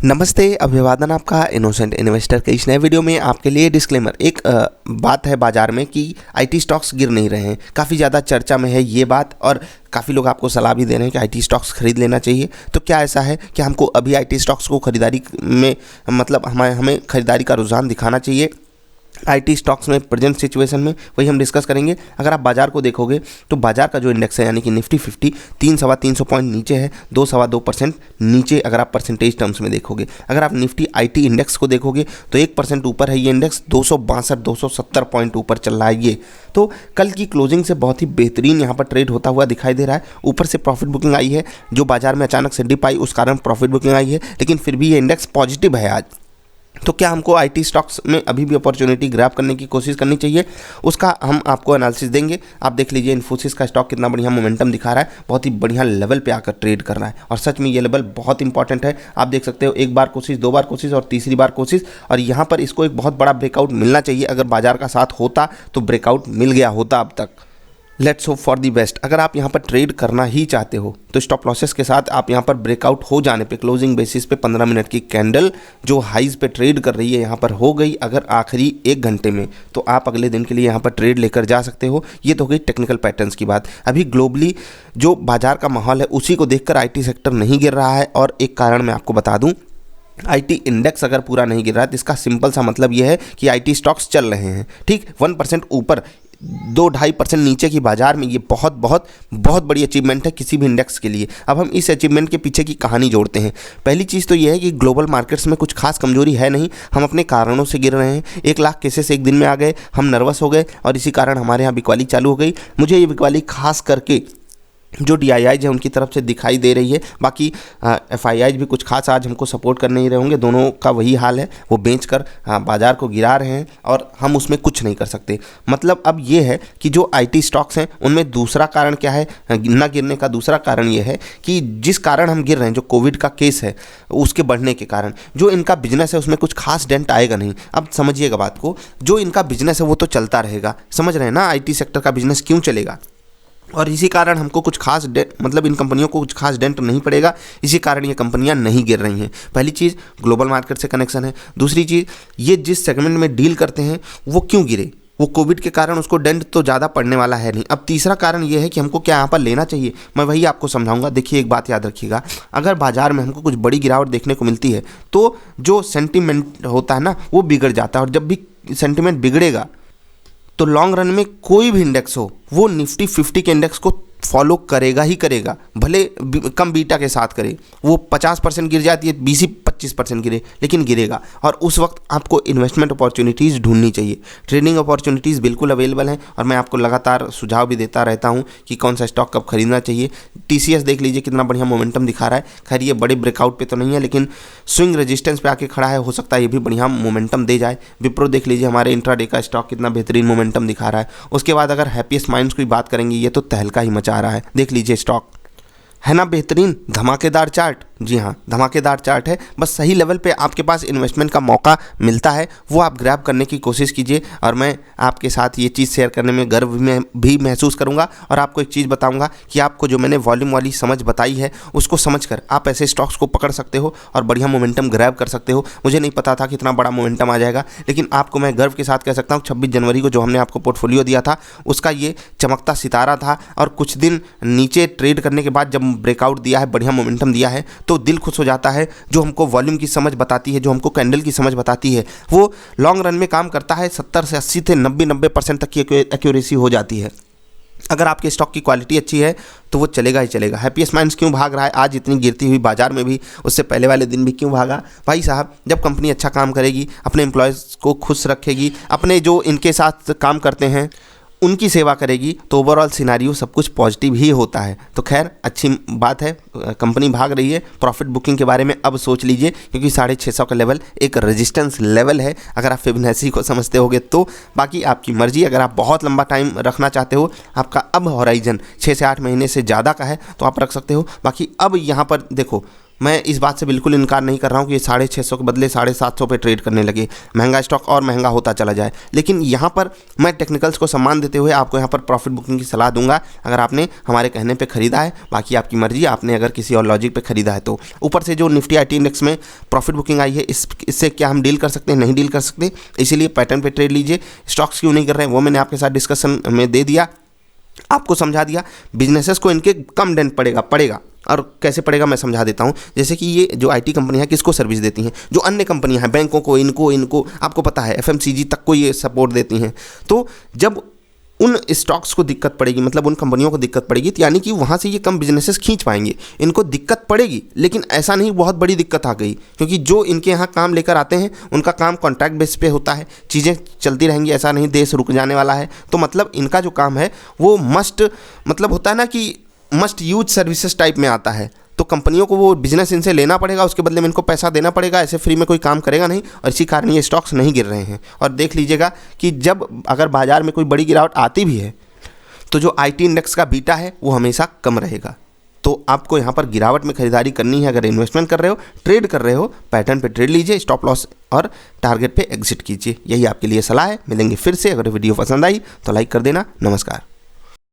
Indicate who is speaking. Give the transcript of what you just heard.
Speaker 1: नमस्ते, अभिवादन आपका इनोसेंट इन्वेस्टर के इस नए वीडियो में आपके लिए डिस्क्लेमर। एक बात है बाजार में कि आईटी स्टॉक्स गिर नहीं रहे हैं। काफ़ी ज़्यादा चर्चा में है ये बात और काफ़ी लोग आपको सलाह भी दे रहे हैं कि आईटी स्टॉक्स खरीद लेना चाहिए। तो क्या ऐसा है कि हमको अभी आईटी स्टॉक्स को खरीदारी में मतलब हमें खरीदारी का रुझान दिखाना चाहिए आईटी स्टॉक्स में प्रेजेंट सिचुएशन में? वही हम डिस्कस करेंगे। अगर आप बाजार को देखोगे तो बाजार का जो इंडेक्स है यानी कि निफ्टी 50 300-350 पॉइंट नीचे है, 2-2% नीचे अगर आप परसेंटेज टर्म्स में देखोगे। अगर आप निफ्टी आईटी इंडेक्स को देखोगे तो 1% ऊपर है ये इंडेक्स, 262-270 पॉइंट ऊपर चल रहा है ये। तो कल की क्लोजिंग से बहुत ही बेहतरीन यहाँ पर ट्रेड होता हुआ दिखाई दे रहा है। ऊपर से प्रॉफिट बुकिंग आई है, जो बाजार में अचानक से डिप आई उस कारण प्रॉफिट बुकिंग आई है, लेकिन फिर भी ये इंडेक्स पॉजिटिव है आज। तो क्या हमको आईटी स्टॉक्स में अभी भी अपॉर्चुनिटी ग्रैब करने की कोशिश करनी चाहिए? उसका हम आपको एनालिसिस देंगे। आप देख लीजिए इन्फोसिस का स्टॉक कितना बढ़िया मोमेंटम दिखा रहा है, बहुत ही बढ़िया लेवल पे आकर ट्रेड कर रहा है और सच में ये लेवल बहुत इंपॉर्टेंट है। आप देख सकते हो, एक बार कोशिश, दो बार कोशिश और तीसरी बार कोशिश, और यहाँ पर इसको एक बहुत बड़ा ब्रेकआउट मिलना चाहिए। अगर बाजार का साथ होता तो ब्रेकआउट मिल गया होता अब तक। Let's hope for the best. अगर आप यहाँ पर ट्रेड करना ही चाहते हो तो स्टॉप लॉसेस के साथ आप यहाँ पर ब्रेकआउट हो जाने पे क्लोजिंग बेसिस पे 15 मिनट की कैंडल जो हाइज पे ट्रेड कर रही है यहाँ पर हो गई अगर आखिरी 1 घंटे में, तो आप अगले दिन के लिए यहाँ पर ट्रेड लेकर जा सकते हो। ये तो हो गई टेक्निकल पैटर्न्स की बात। अभी ग्लोबली जो बाजार का माहौल है उसी को देखकर आईटी सेक्टर नहीं गिर रहा है, और एक कारण मैं आपको बता दूँ, आईटी इंडेक्स अगर पूरा नहीं गिर रहा है तो इसका सिंपल सा मतलब यह है कि आईटी स्टॉक्स चल रहे हैं। ठीक, 1% ऊपर 2-2.5% नीचे की बाजार में ये बहुत बहुत बहुत बड़ी अचीवमेंट है किसी भी इंडेक्स के लिए। अब हम इस अचीवमेंट के पीछे की कहानी जोड़ते हैं। पहली चीज़ तो ये है कि ग्लोबल मार्केट्स में कुछ खास कमजोरी है नहीं, हम अपने कारणों से गिर रहे हैं। 1 लाख केसेस एक दिन में आ गए, हम नर्वस हो गए और इसी कारण हमारे यहाँ बिकवाली चालू हो गई। मुझे ये बिकवाली खास करके जो DIIs है उनकी तरफ से दिखाई दे रही है। बाकी FIIs भी कुछ खास आज हमको सपोर्ट कर नहीं रहे होंगे, दोनों का वही हाल है, वो बेचकर बाजार को गिरा रहे हैं और हम उसमें कुछ नहीं कर सकते। मतलब अब ये है कि जो आईटी स्टॉक्स हैं उनमें दूसरा कारण क्या है ना गिरने का? दूसरा कारण ये है कि जिस कारण हम गिर रहे हैं, जो कोविड का केस है उसके बढ़ने के कारण जो इनका बिजनेस है उसमें कुछ खास डेंट आएगा नहीं। अब समझिएगा बात को, जो इनका बिजनेस है वो तो चलता रहेगा, समझ रहे हैं ना? आईटी सेक्टर का बिजनेस क्यों चलेगा, और इसी कारण हमको कुछ खास मतलब इन कंपनियों को कुछ खास डेंट नहीं पड़ेगा। इसी कारण ये कंपनियां नहीं गिर रही हैं। पहली चीज़ ग्लोबल मार्केट से कनेक्शन है। दूसरी चीज़, ये जिस सेगमेंट में डील करते हैं वो क्यों गिरे, वो कोविड के कारण उसको डेंट तो ज़्यादा पड़ने वाला है नहीं। अब तीसरा कारण ये है कि हमको क्या यहाँ पर लेना चाहिए, मैं वही आपको समझाऊंगा। देखिए एक बात याद रखिएगा, अगर बाजार में हमको कुछ बड़ी गिरावट देखने को मिलती है तो जो सेंटिमेंट होता है ना वो बिगड़ जाता है, और जब भी सेंटिमेंट बिगड़ेगा तो लॉन्ग रन में कोई भी इंडेक्स हो वो निफ्टी 50 के इंडेक्स को फॉलो करेगा ही करेगा, भले कम बीटा के साथ करे। वो 50% गिर जाती है, 20-25% गिरे, लेकिन गिरेगा। और उस वक्त आपको इन्वेस्टमेंट अपॉर्चुनिटीज़ ढूंढनी चाहिए। ट्रेडिंग अपॉर्चुनिटीज़ बिल्कुल अवेलेबल हैं और मैं आपको लगातार सुझाव भी देता रहता हूं कि कौन सा स्टॉक कब खरीदना चाहिए। TCS देख लीजिए कितना बढ़िया मोमेंटम दिखा रहा है। खैर ये बड़े ब्रेकआउट पे तो नहीं है, लेकिन स्विंग रेजिस्टेंस पे आके खड़ा है, हो सकता है ये भी बढ़िया मोमेंटम दे जाए। विप्रो देख लीजिए, हमारे इंट्राडे का स्टॉक कितना बेहतरीन मोमेंटम दिखा रहा है। उसके बाद अगर हैप्पीएस्ट माइंड्स की बात करेंगे, ये तो तहलका ही मचा रहा है। देख लीजिए स्टॉक, है ना बेहतरीन, धमाकेदार चार्ट। जी हाँ, धमाकेदार चार्ट है। बस सही लेवल पे आपके पास इन्वेस्टमेंट का मौका मिलता है, वो आप ग्रैब करने की कोशिश कीजिए। और मैं आपके साथ ये चीज़ शेयर करने में गर्व में भी महसूस करूँगा। और आपको एक चीज़ बताऊँगा कि आपको जो मैंने वॉल्यूम वाली समझ बताई है उसको समझकर आप ऐसे स्टॉक्स को पकड़ सकते हो और बढ़िया मोमेंटम ग्रैब कर सकते हो। मुझे नहीं पता था कि इतना बड़ा मोमेंटम आ जाएगा, लेकिन आपको मैं गर्व के साथ कह सकता हूँ 26 जनवरी को जो हमने आपको पोर्टफोलियो दिया था उसका ये चमकता सितारा था। और कुछ दिन नीचे ट्रेड करने के बाद जब ब्रेकआउट दिया है, बढ़िया मोमेंटम दिया है, तो दिल खुश हो जाता है। जो हमको वॉल्यूम की समझ बताती है, जो हमको कैंडल की समझ बताती है, वो लॉन्ग रन में काम करता है। 70 से 80 से 90% तक की एक्यूरेसी हो जाती है। अगर आपके स्टॉक की क्वालिटी अच्छी है तो वो चलेगा ही चलेगा। हैप्पीएस्ट माइंड्स क्यों भाग रहा है आज इतनी गिरती हुई बाजार में भी? उससे पहले वाले दिन भी क्यों भागा? भाई साहब, जब कंपनी अच्छा काम करेगी, अपने एम्प्लॉयज़ को खुश रखेगी, अपने जो इनके साथ काम करते हैं उनकी सेवा करेगी, तो ओवरऑल सिनारियो सब कुछ पॉजिटिव ही होता है। तो खैर अच्छी बात है, कंपनी भाग रही है। प्रॉफिट बुकिंग के बारे में अब सोच लीजिए, क्योंकि 650 का लेवल एक रेजिस्टेंस लेवल है अगर आप फिबोनाची को समझते होगे तो। बाकी आपकी मर्जी, अगर आप बहुत लंबा टाइम रखना चाहते हो, आपका अब हॉराइजन 6 से 8 महीने से ज़्यादा का है तो आप रख सकते हो। बाकी अब यहाँ पर देखो, मैं इस बात से बिल्कुल इनकार नहीं कर रहा हूँ कि ये 650 के बदले 750 पे ट्रेड करने लगे, महंगा स्टॉक और महंगा होता चला जाए। लेकिन यहाँ पर मैं टेक्निकल्स को सम्मान देते हुए आपको यहाँ पर प्रॉफिट बुकिंग की सलाह दूंगा, अगर आपने हमारे कहने पे खरीदा है। बाकी आपकी मर्जी, आपने अगर किसी और लॉजिक पे खरीदा है तो। ऊपर से जो निफ्टी IT इंडेक्स में प्रॉफिट बुकिंग आई है, इससे क्या हम डील कर सकते हैं? नहीं डील कर सकते, इसीलिए पैटर्न पे ट्रेड लीजिए। स्टॉक्स क्यों नहीं कर रहे हैं वो मैंने आपके साथ डिस्कशन में दे दिया, आपको समझा दिया। बिजनेसेस को इनके कम डेंट पड़ेगा और कैसे पड़ेगा मैं समझा देता हूँ। जैसे कि ये जो IT कंपनियाँ किसको सर्विस देती हैं? जो अन्य कंपनियाँ हैं, बैंकों को, इनको आपको पता है FMCG तक को ये सपोर्ट देती हैं। तो जब उन स्टॉक्स को दिक्कत पड़ेगी, मतलब उन कंपनियों को दिक्कत पड़ेगी, तो यानी कि वहाँ से ये कम बिजनेसेस खींच पाएंगे। इनको दिक्कत पड़ेगी, लेकिन ऐसा नहीं बहुत बड़ी दिक्कत आ गई, क्योंकि जो इनके यहाँ काम लेकर आते हैं उनका काम कॉन्ट्रैक्ट बेस पे होता है, चीज़ें चलती रहेंगी, ऐसा नहीं देश रुक जाने वाला है। तो मतलब इनका जो काम है वो मतलब होता है ना कि मस्ट यूज सर्विसेज टाइप में आता है। तो कंपनियों को वो बिजनेस इनसे लेना पड़ेगा, उसके बदले में इनको पैसा देना पड़ेगा, ऐसे फ्री में कोई काम करेगा नहीं। और इसी कारण ये स्टॉक्स नहीं गिर रहे हैं। और देख लीजिएगा कि जब अगर बाजार में कोई बड़ी गिरावट आती भी है तो जो IT इंडेक्स का बीटा है वो हमेशा कम रहेगा। तो आपको यहाँ पर गिरावट में खरीदारी करनी है। अगर इन्वेस्टमेंट कर रहे हो, ट्रेड कर रहे हो, पैटर्न पे ट्रेड लीजिए, स्टॉप लॉस और टारगेट पे एग्जिट कीजिए। यही आपके लिए सलाह है। मिलेंगे फिर से। अगर वीडियो पसंद आई तो लाइक कर देना। नमस्कार।